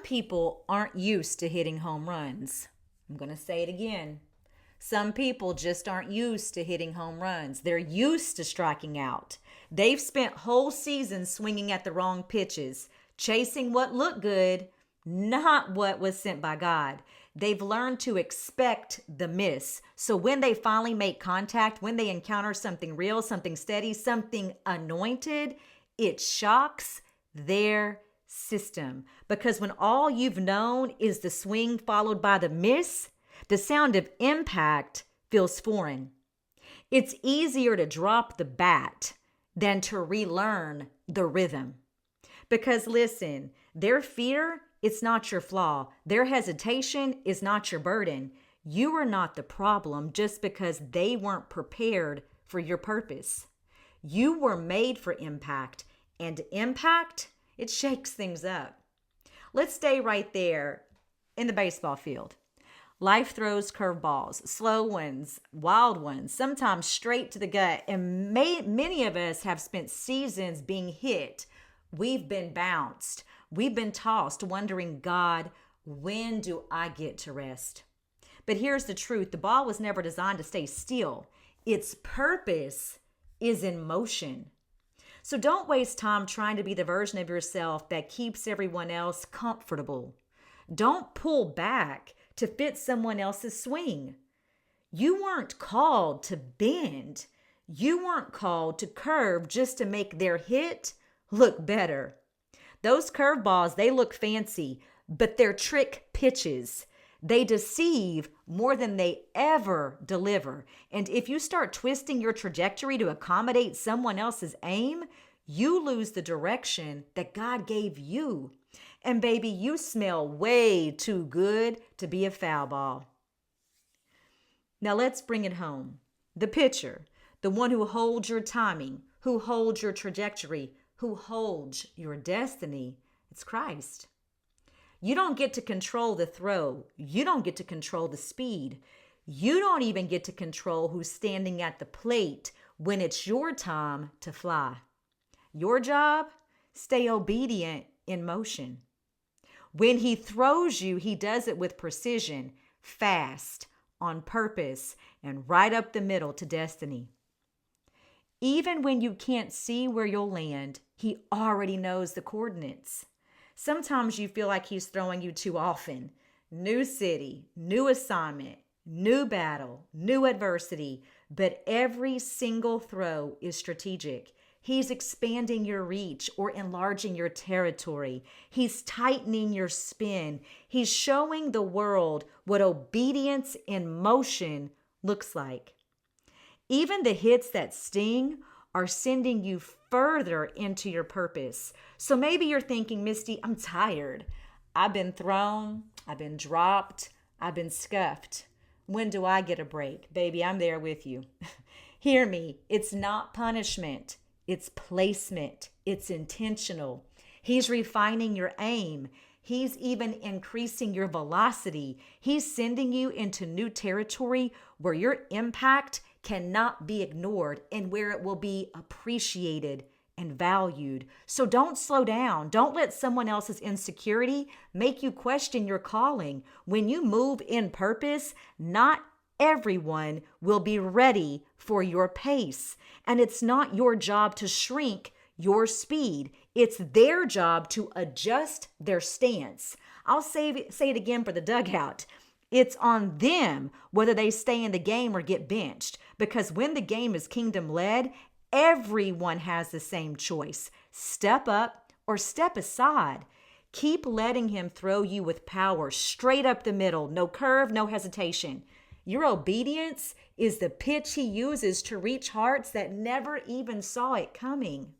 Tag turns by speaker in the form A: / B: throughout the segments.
A: people aren't used to hitting home runs. I'm going to say it again. Some people just aren't used to hitting home runs. They're used to striking out. They've spent whole seasons swinging at the wrong pitches, chasing what looked good, not what was sent by God. They've learned to expect the miss. So when they finally make contact, when they encounter something real, something steady, something anointed, it shocks their system. Because when all you've known is the swing followed by the miss, the sound of impact feels foreign. It's easier to drop the bat than to relearn the rhythm. Because listen, their fear, it's not your flaw. Their hesitation is not your burden. You are not the problem just because they weren't prepared for your purpose. You were made for impact, and impact, it shakes things up. Let's stay right there in the baseball field. Life throws curveballs, slow ones, wild ones, sometimes straight to the gut. And many of us have spent seasons being hit. We've been bounced. We've been tossed, wondering, God, when do I get to rest? But here's the truth. The ball was never designed to stay still. Its purpose is in motion. So don't waste time trying to be the version of yourself that keeps everyone else comfortable. Don't pull back to fit someone else's swing. You weren't called to bend. You weren't called to curve just to make their hit look better. Those curveballs, they look fancy, but they're trick pitches. They deceive more than they ever deliver. And if you start twisting your trajectory to accommodate someone else's aim, you lose the direction that God gave you. And baby, you smell way too good to be a foul ball. Now let's bring it home. The pitcher, the one who holds your timing, who holds your trajectory, who holds your destiny, it's Christ. You don't get to control the throw. You don't get to control the speed. You don't even get to control who's standing at the plate when it's your time to fly. Your job, stay obedient in motion. When he throws you, he does it with precision, fast, on purpose, and right up the middle to destiny. Even when you can't see where you'll land, he already knows the coordinates. Sometimes you feel like he's throwing you too often. New city, new assignment, new battle, new adversity, but every single throw is strategic. He's expanding your reach or enlarging your territory. He's tightening your spin. He's showing the world what obedience in motion looks like. Even the hits that sting are sending you further into your purpose. So maybe you're thinking, Misty, I'm tired. I've been thrown, I've been dropped, I've been scuffed. When do I get a break? Baby, I'm there with you. Hear me, it's not punishment. It's placement. It's intentional. He's refining your aim. He's even increasing your velocity. He's sending you into new territory where your impact cannot be ignored and where it will be appreciated and valued. So don't slow down. Don't let someone else's insecurity make you question your calling. When you move in purpose, not everyone will be ready for your pace. And it's not your job to shrink your speed. It's their job to adjust their stance. I'll say it again for the dugout. It's on them whether they stay in the game or get benched. Because when the game is kingdom led, everyone has the same choice. Step up or step aside. Keep letting him throw you with power straight up the middle. No curve, no hesitation. Your obedience is the pitch he uses to reach hearts that never even saw it coming.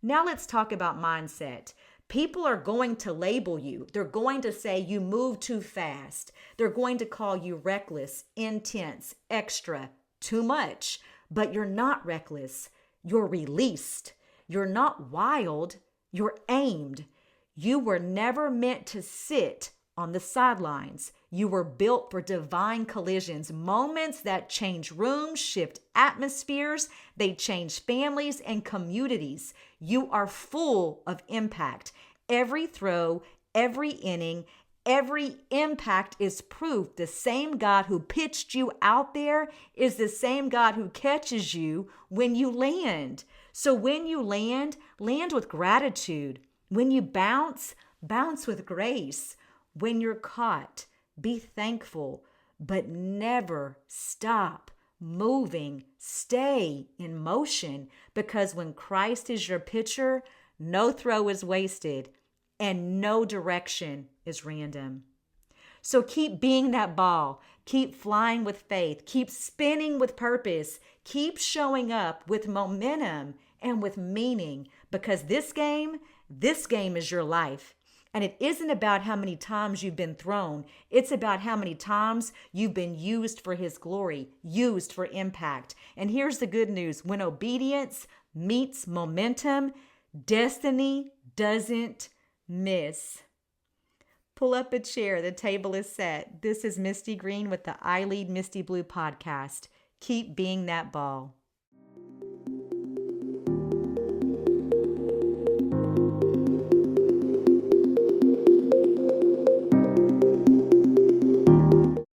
A: Now let's talk about mindset. People are going to label you. They're going to say you move too fast. They're going to call you reckless, intense, extra, too much. But you're not reckless. You're released. You're not wild. You're aimed. You were never meant to sit on the sidelines. You were built for divine collisions, moments that change rooms, shift atmospheres, they change families and communities. You are full of impact. Every throw, every inning, every impact is proof the same God who pitched you out there is the same God who catches you when you land. So when you land with gratitude. When you bounce with grace. When you're caught, be thankful, but never stop moving. Stay in motion, because when Christ is your pitcher, no throw is wasted and no direction is random. So keep being that ball. Keep flying with faith. Keep spinning with purpose. Keep showing up with momentum and with meaning, because this game is your life. And it isn't about how many times you've been thrown. It's about how many times you've been used for his glory, used for impact. And here's the good news. When obedience meets momentum, destiny doesn't miss. Pull up a chair. The table is set. This is Misty Green with the I Lead Misty Blue podcast. Keep being that ball.